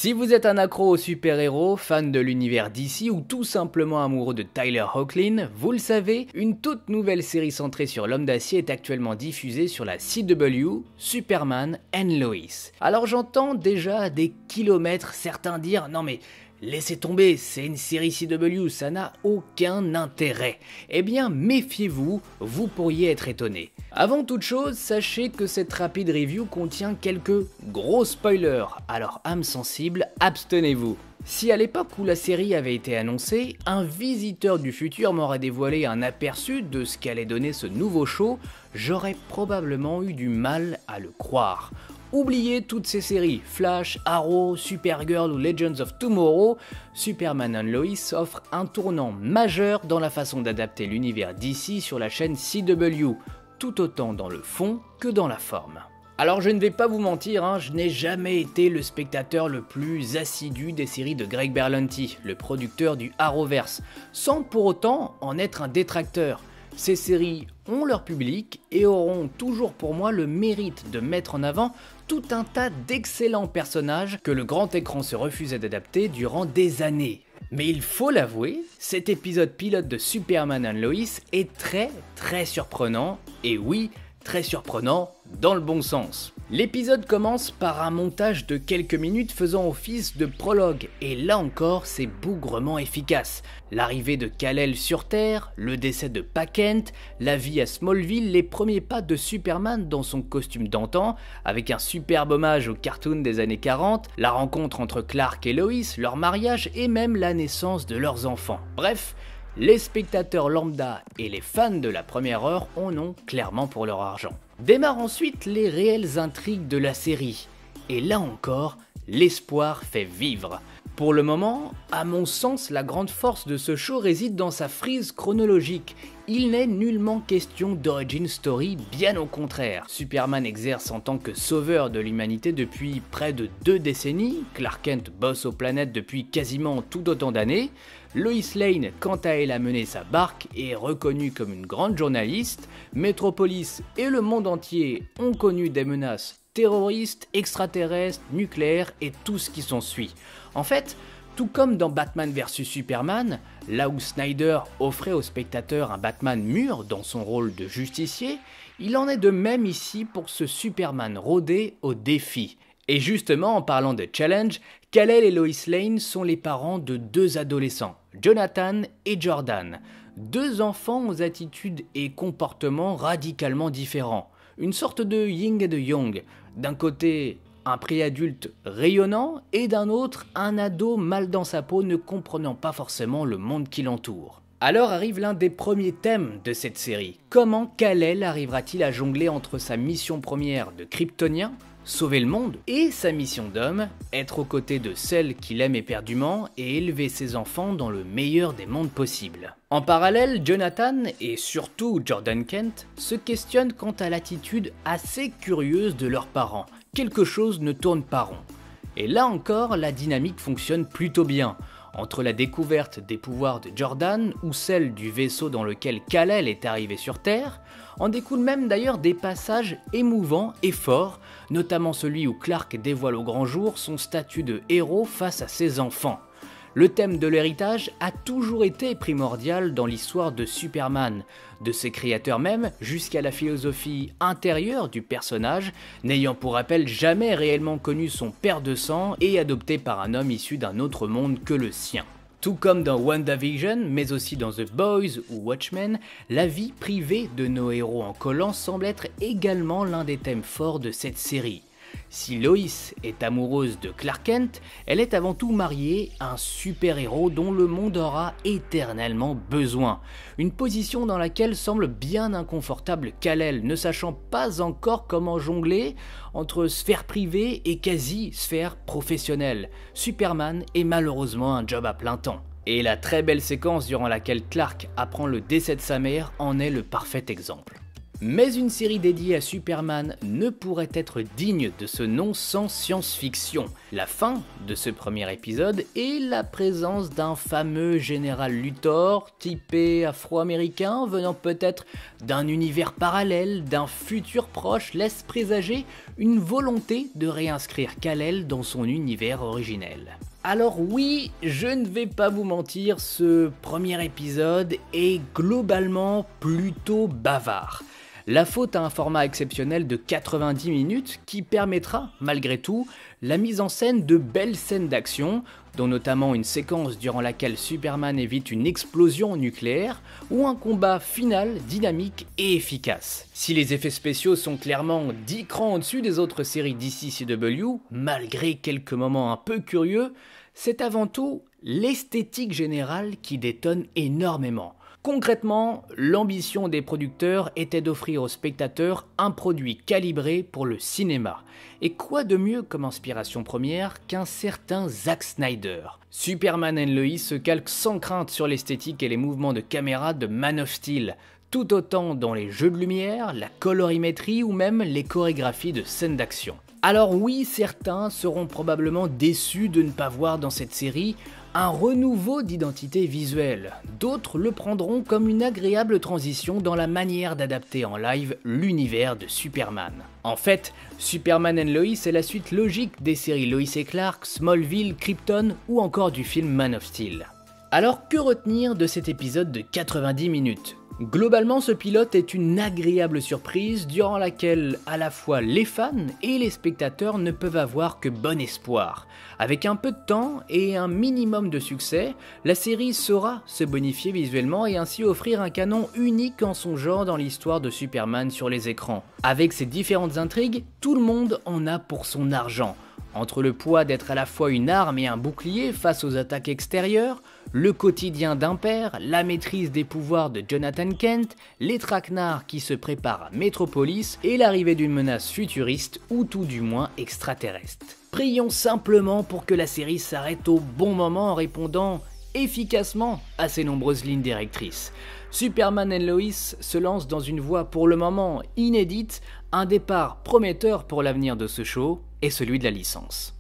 Si vous êtes un accro aux super-héros, fan de l'univers DC ou tout simplement amoureux de Tyler Hoechlin, vous le savez, une toute nouvelle série centrée sur l'homme d'acier est actuellement diffusée sur la CW, Superman and Lois. Alors j'entends déjà à des kilomètres certains dire « Non mais laissez tomber, c'est une série CW, ça n'a aucun intérêt ». Eh bien méfiez-vous, vous pourriez être étonné. Avant toute chose, sachez que cette rapide review contient quelques gros spoilers, alors âme sensible, abstenez-vous. Si à l'époque où la série avait été annoncée, un visiteur du futur m'aurait dévoilé un aperçu de ce qu'allait donner ce nouveau show, j'aurais probablement eu du mal à le croire. Oubliez toutes ces séries, Flash, Arrow, Supergirl ou Legends of Tomorrow, Superman and Lois offre un tournant majeur dans la façon d'adapter l'univers DC sur la chaîne CW, tout autant dans le fond que dans la forme. Alors je ne vais pas vous mentir, je n'ai jamais été le spectateur le plus assidu des séries de Greg Berlanti, le producteur du Arrowverse, sans pour autant en être un détracteur. Ces séries ont leur public et auront toujours pour moi le mérite de mettre en avant tout un tas d'excellents personnages que le grand écran se refusait d'adapter durant des années. Mais il faut l'avouer, cet épisode pilote de Superman and Lois est très surprenant, et oui, très surprenant dans le bon sens. L'épisode commence par un montage de quelques minutes faisant office de prologue, et là encore c'est bougrement efficace. L'arrivée de Kal-El sur Terre, le décès de Pa Kent, la vie à Smallville, les premiers pas de Superman dans son costume d'antan, avec un superbe hommage au cartoon des années 40, la rencontre entre Clark et Lois, leur mariage et même la naissance de leurs enfants. Bref, les spectateurs lambda et les fans de la première heure en ont clairement pour leur argent. Démarrent ensuite les réelles intrigues de la série, et là encore, l'espoir fait vivre. Pour le moment, à mon sens, la grande force de ce show réside dans sa frise chronologique. Il n'est nullement question d'origin story, bien au contraire. Superman exerce en tant que sauveur de l'humanité depuis près de 2 décennies, Clark Kent bosse aux planètes depuis quasiment tout autant d'années, Lois Lane, quant à elle, a mené sa barque et est reconnue comme une grande journaliste, Metropolis et le monde entier ont connu des menaces terroristes, extraterrestres, nucléaires et tout ce qui s'ensuit. En fait, tout comme dans Batman vs Superman, là où Snyder offrait aux spectateurs un Batman mûr dans son rôle de justicier, il en est de même ici pour ce Superman rodé au défi. Et justement, en parlant de challenge, Kal-El et Lois Lane sont les parents de 2 adolescents, Jonathan et Jordan. 2 enfants aux attitudes et comportements radicalement différents. Une sorte de yin et de yang. D'un côté, un préadulte rayonnant et d'un autre, un ado mal dans sa peau ne comprenant pas forcément le monde qui l'entoure. Alors arrive l'un des premiers thèmes de cette série. Comment Kal-El arrivera-t-il à jongler entre sa mission première de Kryptonien, sauver le monde, et sa mission d'homme, être aux côtés de celle qu'il aime éperdument et élever ses enfants dans le meilleur des mondes possibles. En parallèle, Jonathan et surtout Jordan Kent se questionnent quant à l'attitude assez curieuse de leurs parents. Quelque chose ne tourne pas rond. Et là encore, la dynamique fonctionne plutôt bien. Entre la découverte des pouvoirs de Jordan ou celle du vaisseau dans lequel Kal-El est arrivé sur Terre, en découlent même d'ailleurs des passages émouvants et forts, notamment celui où Clark dévoile au grand jour son statut de héros face à ses enfants. Le thème de l'héritage a toujours été primordial dans l'histoire de Superman, de ses créateurs même jusqu'à la philosophie intérieure du personnage, n'ayant pour rappel jamais réellement connu son père de sang et adopté par un homme issu d'un autre monde que le sien. Tout comme dans WandaVision, mais aussi dans The Boys ou Watchmen, la vie privée de nos héros en collant semble être également l'un des thèmes forts de cette série. Si Lois est amoureuse de Clark Kent, elle est avant tout mariée à un super-héros dont le monde aura éternellement besoin. Une position dans laquelle semble bien inconfortable Kal-El, ne sachant pas encore comment jongler entre sphère privée et quasi-sphère professionnelle. Superman est malheureusement un job à plein temps. Et la très belle séquence durant laquelle Clark apprend le décès de sa mère en est le parfait exemple. Mais une série dédiée à Superman ne pourrait être digne de ce nom sans science-fiction. La fin de ce premier épisode et la présence d'un fameux général Luthor, typé afro-américain, venant peut-être d'un univers parallèle, d'un futur proche, laisse présager une volonté de réinscrire Kal-El dans son univers originel. Alors oui, je ne vais pas vous mentir, ce premier épisode est globalement plutôt bavard. La faute à un format exceptionnel de 90 minutes qui permettra, malgré tout, la mise en scène de belles scènes d'action, dont notamment une séquence durant laquelle Superman évite une explosion nucléaire, ou un combat final dynamique et efficace. Si les effets spéciaux sont clairement 10 crans au-dessus des autres séries DC CW, malgré quelques moments un peu curieux, c'est avant tout l'esthétique générale qui détonne énormément. Concrètement, l'ambition des producteurs était d'offrir aux spectateurs un produit calibré pour le cinéma. Et quoi de mieux comme inspiration première qu'un certain Zack Snyder. Superman and Lois se calque sans crainte sur l'esthétique et les mouvements de caméra de Man of Steel, tout autant dans les jeux de lumière, la colorimétrie ou même les chorégraphies de scènes d'action. Alors oui, certains seront probablement déçus de ne pas voir dans cette série un renouveau d'identité visuelle. D'autres le prendront comme une agréable transition dans la manière d'adapter en live l'univers de Superman. En fait, Superman and Lois est la suite logique des séries Lois et Clark, Smallville, Krypton ou encore du film Man of Steel. Alors que retenir de cet épisode de 90 minutes ? Globalement, ce pilote est une agréable surprise durant laquelle à la fois les fans et les spectateurs ne peuvent avoir que bon espoir. Avec un peu de temps et un minimum de succès, la série saura se bonifier visuellement et ainsi offrir un canon unique en son genre dans l'histoire de Superman sur les écrans. Avec ses différentes intrigues, tout le monde en a pour son argent. Entre le poids d'être à la fois une arme et un bouclier face aux attaques extérieures, le quotidien d'un père, la maîtrise des pouvoirs de Jonathan Kent, les traquenards qui se préparent à Metropolis et l'arrivée d'une menace futuriste ou tout du moins extraterrestre. Prions simplement pour que la série s'arrête au bon moment en répondant efficacement à ses nombreuses lignes directrices. Superman and Lois se lance dans une voie pour le moment inédite, un départ prometteur pour l'avenir de ce show et celui de la licence.